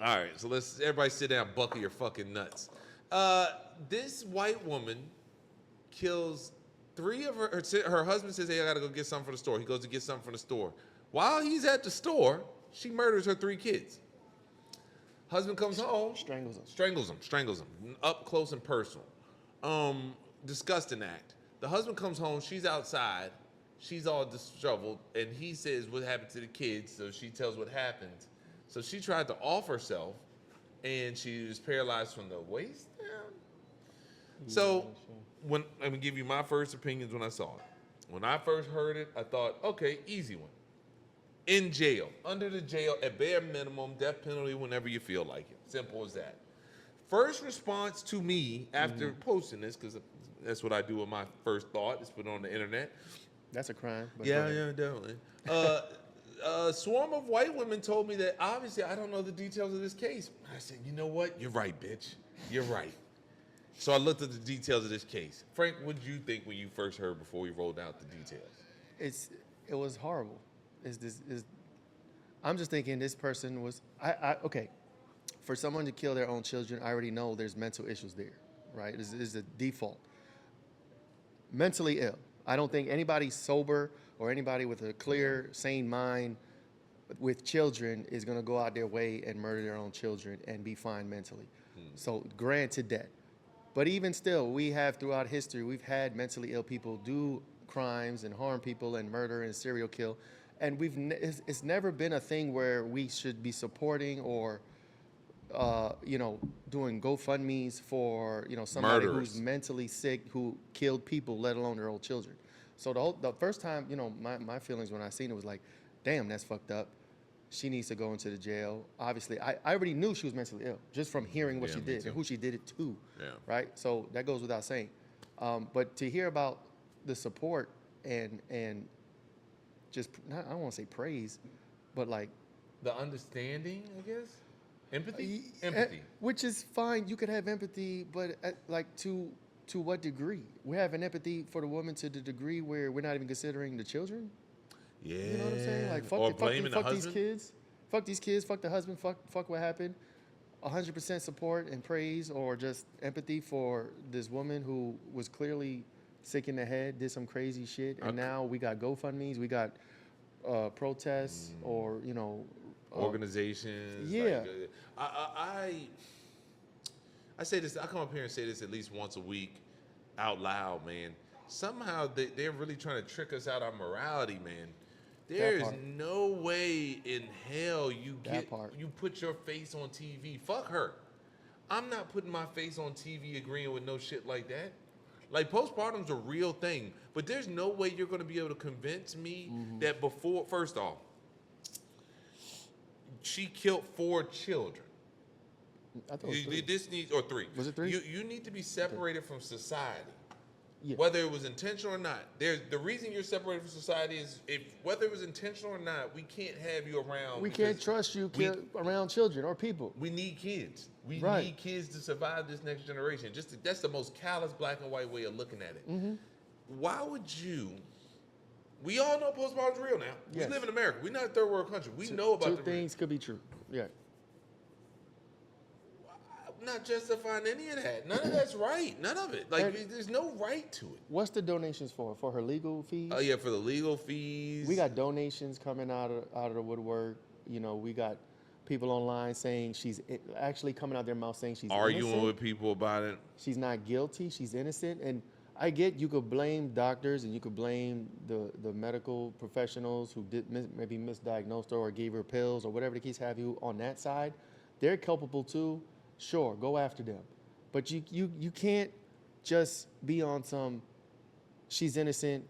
All right, so let's everybody sit down, buckle your fucking nuts. This white woman kills three of her husband says, "Hey, I gotta go get something from the store." He goes to get something from the store. While he's at the store, she murders her three kids. Husband comes home, strangles him, up close and personal. Disgusting act. The husband comes home, she's outside, she's all disheveled, and he says what happened to the kids. So she tells what happened. So she tried to off herself, and she was paralyzed from the waist down. So when I'm gonna give you my first opinions when I saw it. When I first heard it, I thought, okay, easy one. In jail, under the jail, at bare minimum, death penalty whenever you feel like it. Simple as that. First response to me after posting this, because that's what I do with my first thought, is put it on the internet. That's a crime. Yeah, definitely. A swarm of white women told me that obviously I don't know the details of this case. I said, you know what? You're right, bitch. You're right. So I looked at the details of this case. Frank, what did you think when you first heard before we rolled out the details? It was horrible. I'm just thinking this person was okay. For someone to kill their own children, I already know there's mental issues there, right? This is a default. Mentally ill. I don't think anybody sober or anybody with a clear, sane mind with children is going to go out their way and murder their own children and be fine mentally. So granted that. But even still, we have throughout history, we've had mentally ill people do crimes and harm people and murder and serial kill. And it's never been a thing where we should be supporting or doing GoFundMes for, somebody Murderers. who's mentally sick, who killed people, let alone their own children. So the first time, my feelings when I seen it was like, damn, that's fucked up. She needs to go into the jail. Obviously, I already knew she was mentally ill just from hearing what she did and who she did it to, right? So that goes without saying. But to hear about the support and just, I don't want to say praise, but like, The understanding, I guess? Empathy? Which is fine. You could have empathy, but to what degree? We're having empathy for the woman to the degree where we're not even considering the children. Yeah. You know what I'm saying? Like fuck these kids, fuck the husband, fuck what happened. 100% support and praise, or just empathy for this woman who was clearly sick in the head, did some crazy shit, and now we got GoFundMes, we got protests, or organizations. Yeah. I say this. I come up here and say this at least once a week, out loud, man. Somehow they're really trying to trick us out our morality, man. There is no way in hell you put your face on TV. Fuck her. I'm not putting my face on TV agreeing with no shit like that. Like, postpartum's a real thing, but there's no way you're going to be able to convince me that before, first off, she killed 4 children. I thought it was 3. This needs, or 3. Was it 3? You need to be separated from society. Yeah. Whether it was intentional or not. The reason you're separated from society is whether it was intentional or not, we can't have you around. We can't trust you around children or people. We need kids. We need kids to survive this next generation. That's the most callous black and white way of looking at it. Mm-hmm. Why would you? We all know postpartum's real now. Yes. We live in America. We're not a third world country. We know about two things could be true. Yeah. I'm not justifying any of that. None of that's right. None of it. Like, there's no right to it. What's the donations for? For her legal fees? Oh, yeah, for the legal fees. We got donations coming out of the woodwork. We got people online saying she's actually coming out their mouth saying she's arguing innocent. with people about it. She's not guilty. She's innocent. And I get you could blame doctors and you could blame the medical professionals who maybe misdiagnosed her or gave her pills or whatever the case have you on that side. They're culpable too. Sure, go after them. But you can't just be on some she's innocent.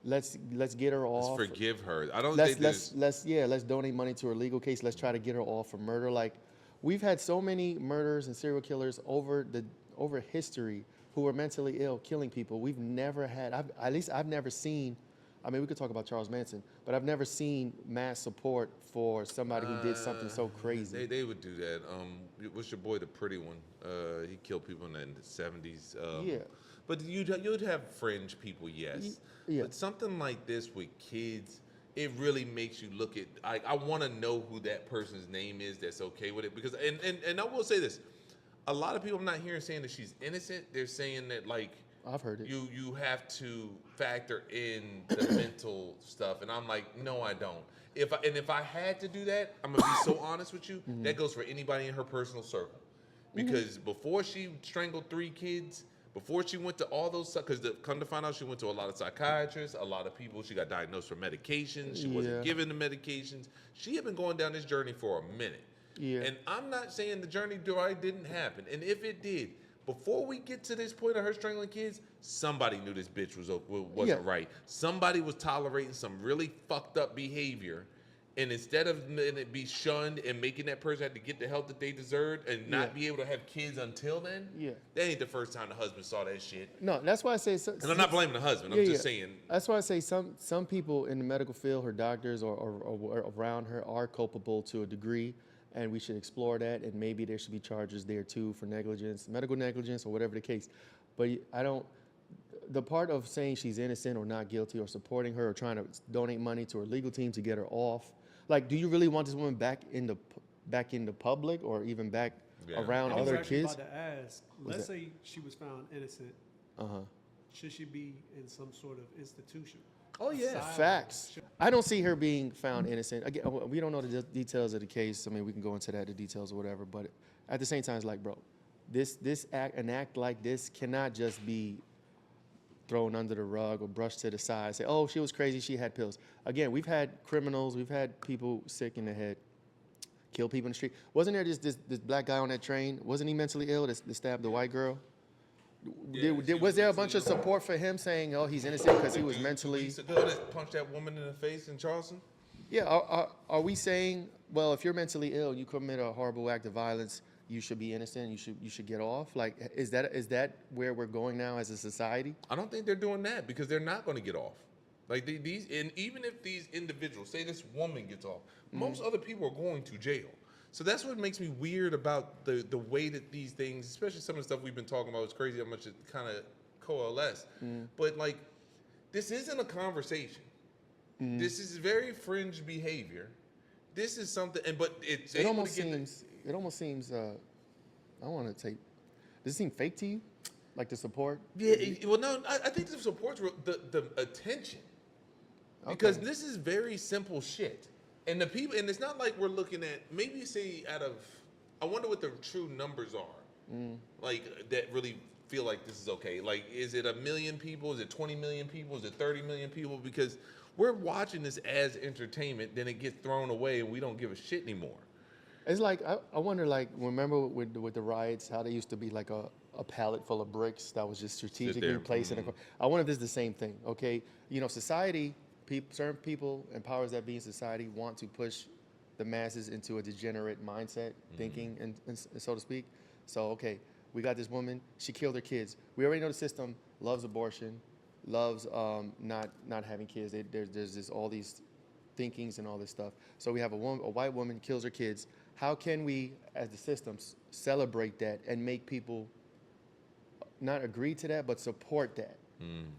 Let's get her off. Let's forgive her. I don't let's, think let's donate money to her legal case. Let's try to get her off for murder. Like, we've had so many murders and serial killers over history who were mentally ill, killing people. We've never had, I've never seen, I mean, we could talk about Charles Manson, but I've never seen mass support for somebody who did something so crazy. They would do that. What's your boy, the pretty one? He killed people in the 70s. Yeah. But you'd have fringe people, yes. Yeah. But something like this with kids, it really makes you look at. I want to know who that person's name is that's okay with it, because and I will say this, a lot of people I'm not hearing saying that she's innocent. They're saying that like I've heard it. you have to factor in the mental stuff, and I'm like, no, I don't. If I had to do that, I'm gonna be so honest with you. That goes for anybody in her personal circle, because before she strangled 3 kids, before she went to all those, because come to find out, she went to a lot of psychiatrists, a lot of people. She got diagnosed for medications. She wasn't given the medications. She had been going down this journey for a minute. Yeah. And I'm not saying the journey didn't happen. And if it did, before we get to this point of her strangling kids, somebody knew this bitch wasn't right. Somebody was tolerating some really fucked up behavior. And instead of letting it be shunned and making that person have to get the help that they deserved and not be able to have kids until then, that ain't the first time the husband saw that shit. No, that's why I say. And I'm not blaming the husband. I'm just saying. That's why I say some people in the medical field, her doctors or around her, are culpable to a degree, and we should explore that. And maybe there should be charges there too for negligence, medical negligence, or whatever the case. But I don't. The part of saying she's innocent or not guilty, or supporting her, or trying to donate money to her legal team to get her off. Like, do you really want this woman back in the public, or even back around other kids? I was about to ask. Let's say she was found innocent. Should she be in some sort of institution? Oh yeah, facts. I don't see her being found innocent. Again, we don't know the details of the case. I mean, we can go into the details or whatever. But at the same time, it's like, bro, an act like this cannot just be thrown under the rug or brushed to the side. Say, oh, she was crazy, she had pills. Again, we've had criminals, we've had people sick in the head, kill people in the street. Wasn't there this black guy on that train? Wasn't he mentally ill that stabbed the white girl? Was there a bunch of support for him saying, oh, he's innocent because he was mentally... The girl that punched that woman in the face in Charleston? Yeah, are we saying, well, if you're mentally ill, you commit a horrible act of violence, you should be innocent, you should get off? Like, is that where we're going now as a society? I don't think they're doing that, because they're not going to get off. Like these, and even if these individuals, say this woman gets off, most other people are going to jail. So that's what makes me weird about the way that these things, especially some of the stuff we've been talking about. It's crazy how much it kind of coalesced. But like, this isn't a conversation. This is very fringe behavior. This is something, but it almost seems. It almost seems. I want to take. Does it seem fake to you, like the support? Yeah. Well, no. I think the support's the attention, because this is very simple shit, and the people, and it's not like we're looking at maybe say out of. I wonder what the true numbers are, like that really feel like this is okay. Like, is it 1 million people? Is it 20 million people? Is it 30 million people? Because we're watching this as entertainment, then it gets thrown away, and we don't give a shit anymore. It's like, I wonder, like, remember with the riots, how they used to be like a pallet full of bricks that was just strategically placed in a corner. I wonder if this is the same thing, okay? You know, society, certain people and powers that be in society want to push the masses into a degenerate mindset, thinking, and so to speak. So, okay, we got this woman, she killed her kids. We already know the system loves abortion, loves not having kids. There's this, all these thinkings and all this stuff. So we have a white woman kills her kids. How can we, as the systems, celebrate that and make people not agree to that, but support that?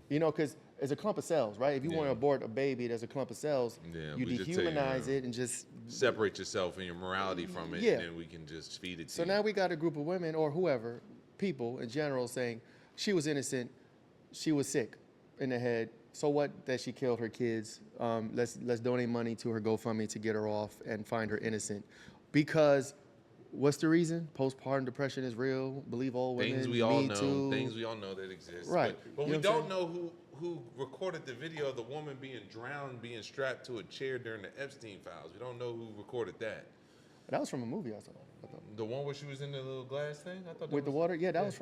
You know, because it's a clump of cells, right? If you want to abort a baby, there's a clump of cells. You dehumanize it and just separate yourself and your morality from it, and then we can just feed it to you. So now we got a group of women or whoever, people in general, saying she was innocent, she was sick in the head. So what that she killed her kids? Let's donate money to her GoFundMe to get her off and find her innocent. Because what's the reason? Postpartum depression is real. Believe all women. Things we all know. Things we all know that exist. Right. But we don't know who recorded the video of the woman being drowned, being strapped to a chair during the Epstein files. We don't know who recorded that. That was from a movie I saw. The one where she was in the little glass thing? I thought with the water? Yeah, that was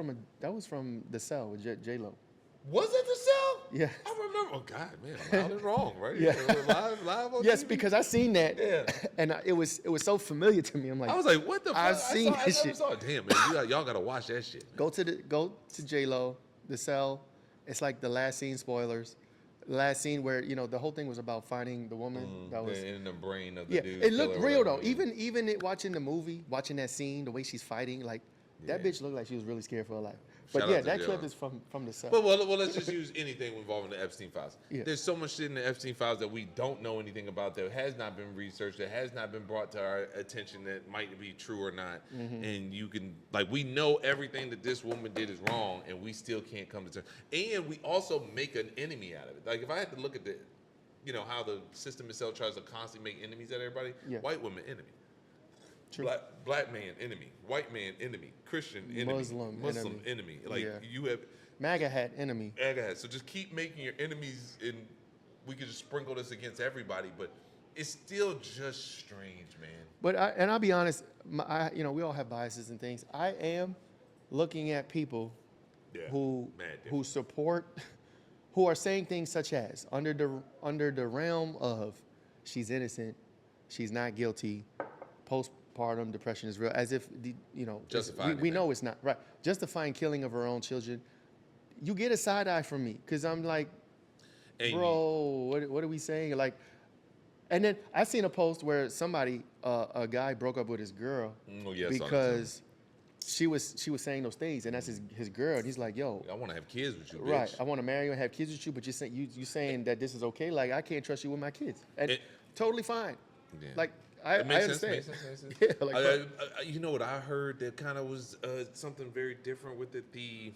from The Cell with J-Lo. Was it The Cell? Yeah. I remember. Oh God, man, Loud and Wrong, right? Yeah. Live on Yes, TV? because I seen that. Yeah. And it was so familiar to me. I'm like, I was like, what the fuck? I've seen this shit. Damn, man, y'all gotta watch that shit. Go to J-Lo, The Cell. It's like the last scene, spoilers. The last scene where, you know, the whole thing was about finding the woman that was in the brain of the dude. It looked real though. Even watching the movie, watching that scene, the way she's fighting, like That Yeah. bitch looked like she was really scared for her life. Shout But out yeah, to that J.Lo. clip is from the set. Well, let's just use anything involving the Epstein files. Yeah. There's so much shit in the Epstein files that we don't know anything about, that has not been researched, that has not been brought to our attention, that might be true or not. And you can, like, we know everything that this woman did is wrong, and we still can't come to terms. And we also make an enemy out of it. Like, if I had to look at the, you know, how the system itself tries to constantly make enemies out of everybody, Yeah. white women, enemy. True. Black man, enemy. White man, enemy. Christian, enemy. Muslim enemy. Like, Yeah. you have... MAGA hat enemy. So just keep making your enemies, and we could just sprinkle this against everybody, but it's still just strange, man. But I'll be honest, you know, we all have biases and things. I am looking at people Yeah, who mad different. who support, who are saying things such as under the realm of she's innocent, she's not guilty, postpartum depression is real, as if you know Justifying we it, know man. it's not right. Justifying killing of her own children. You get a side eye from me because I'm like, And bro, what are we saying? Like, and then I seen a post where somebody, a guy broke up with his girl Oh, yeah, I saw that too. because she was saying those things, and that's his girl, and he's like, yo, I want to have kids with you, bitch. right, I want to marry you and have kids with you, but you saying that this is okay? Like, I can't trust you with my kids, and totally fine. Yeah. Like, I It makes understand. Makes sense. Yeah, like, you know what I heard that kind of was something very different with it? The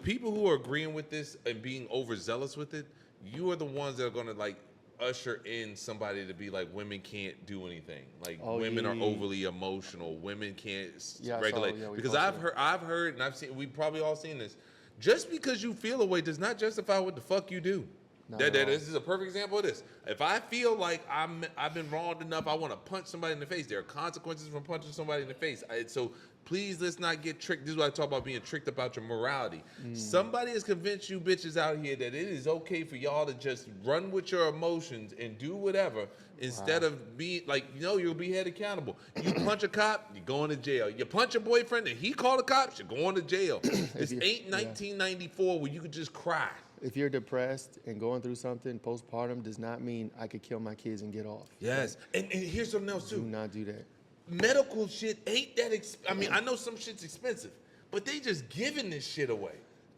people who are agreeing with this and being overzealous with it, you are the ones that are going to, like, usher in somebody to be like, women can't do anything. Like, women are overly emotional. Women can't regulate. we Because posted I've heard, and I've seen, we've probably all seen this. Just because you feel a way does not justify what the fuck you do. This is a perfect example of this. If I feel like I've been wronged enough, I want to punch somebody in the face. There are consequences from punching somebody in the face. So please, let's not get tricked. This is what I talk about, being tricked about your morality. Somebody has convinced you bitches out here that it is okay for y'all to just run with your emotions and do whatever instead of being like, you know, you'll be held accountable. You punch a cop, you're going to jail. You punch a boyfriend and he called the cops, you're going to jail. This ain't 1994 where you could just cry. if you're depressed and going through something, postpartum does not mean I could kill my kids and get off. Yes. And here's something else Do too. not do that. Medical shit ain't that I mean, I know some shit's expensive, but they just giving this shit away.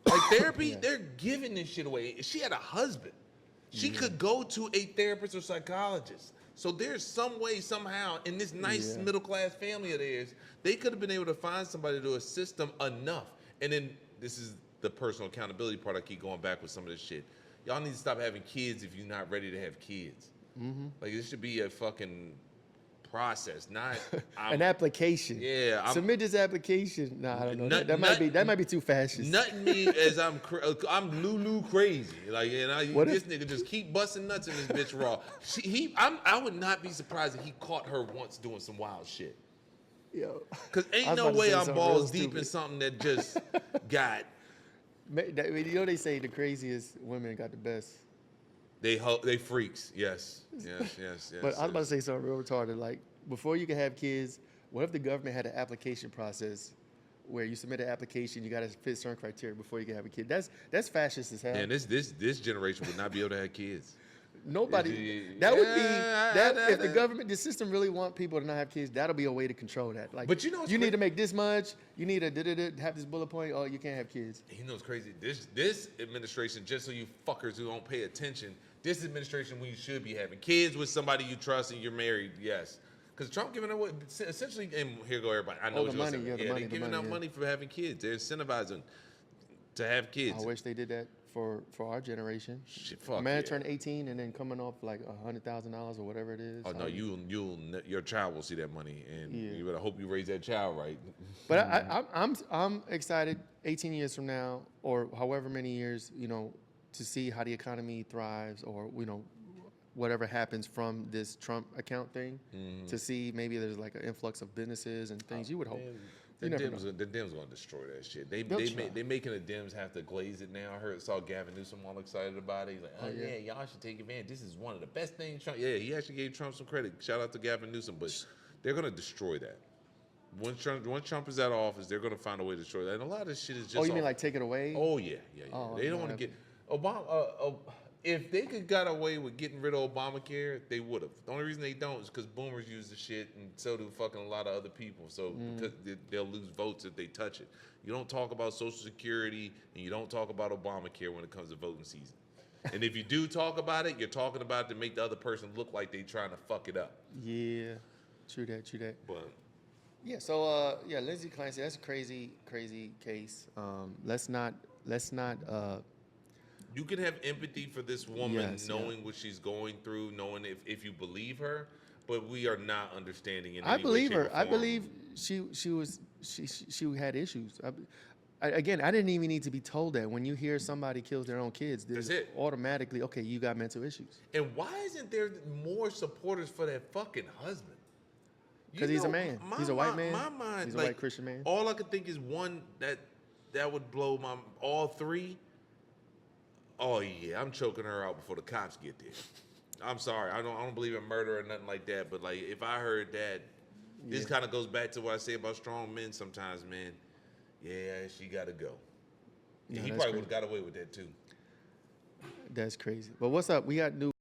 Like therapy, they're giving this shit away. She had a husband. She could go to a therapist or psychologist. So there's some way, somehow, in this nice middle-class family of theirs, they could have been able to find somebody to assist them enough. And then this is the personal accountability part. I keep going back with some of this shit. Y'all need to stop having kids if you're not ready to have kids. Like, this should be a fucking process, not an application. Yeah, submit this application. Nah, I don't know. That might be too fascist. Nothing me as I'm Lulu crazy. Like, and this nigga just keep busting nuts in this bitch raw. I would not be surprised if he caught her once doing some wild shit. Yo, Cause I ain't was no about to way say I'm something balls real deep in stupid. something that just got. You know they say the craziest women got the best. They freaks. Yes. But I was about to say something real retarded. Like, before you can have kids, what if the government had an application process where you submit an application, you got to fit certain criteria before you can have a kid? That's fascist as hell. And this generation would not be able to have kids. Nobody. That would be if the government, the system really want people to not have kids. That'll be a way to control that. Like, But you know what's you need to make this much. You need to have this bullet point. Oh, you can't have kids. You know what's crazy? This administration, just so you fuckers who don't pay attention, this administration when you should be having kids with somebody you trust and you're married, yes. Because Trump giving away, essentially, and here go everybody. I know what the you're money, saying. the money, they're giving out money for having kids. They're incentivizing to have kids. I wish they did that for our generation. Shit, fuck A man yeah. turned 18 and then coming off like $100,000 or whatever it is. Oh no, your child will see that money, and Yeah. you better hope you raise that child right. But I'm excited 18 years from now, or however many years, you know, to see how the economy thrives, or, you know, whatever happens from this Trump account thing, to see maybe there's like an influx of businesses and things. You would hope. The You never Dems going to destroy that shit. They try. making the Dems have to glaze it now. I saw Gavin Newsom all excited about it. He's like, oh yeah, y'all should take advantage. This is one of the best things Trump. Yeah, he actually gave Trump some credit. Shout out to Gavin Newsom, but they're going to destroy that. Once Trump is out of office, they're going to find a way to destroy that. And a lot of this shit is just. Oh, you mean like take it away? Oh yeah. Oh, They don't no, want to get Obama. if they could got away with getting rid of Obamacare, they would have. The only reason they don't is because boomers use the shit, and so do fucking a lot of other people. So because they'll lose votes if they touch it. You don't talk about Social Security, and you don't talk about Obamacare when it comes to voting season. And if you do talk about it, you're talking about it to make the other person look like they trying to fuck it up. Yeah, true that, true that. But Yeah, so yeah, Lindsay Clancy, that's a crazy case. Let's not. you can have empathy for this woman, Yes, knowing what she's going through, knowing if you believe her, but we are not understanding in any I way, believe shape, her. or I form. believe she had issues. Again, I didn't even need to be told that. When you hear somebody kills their own kids, there's That's it. automatically, okay, you got mental issues. And why isn't there more supporters for that fucking husband? You 'Cause he's a know, man. my He's a white mi- man. My mind, He's a like, white Christian man. All I could think is one that would blow my all three. Oh yeah, I'm choking her out before the cops get there. I'm sorry, I don't believe in murder or nothing like that. But like, if I heard that, this kind of goes back to what I say about strong men sometimes, man. Yeah, she got to go. No, He that's probably would crazy. have got away with that too. That's crazy. But what's up? We got new.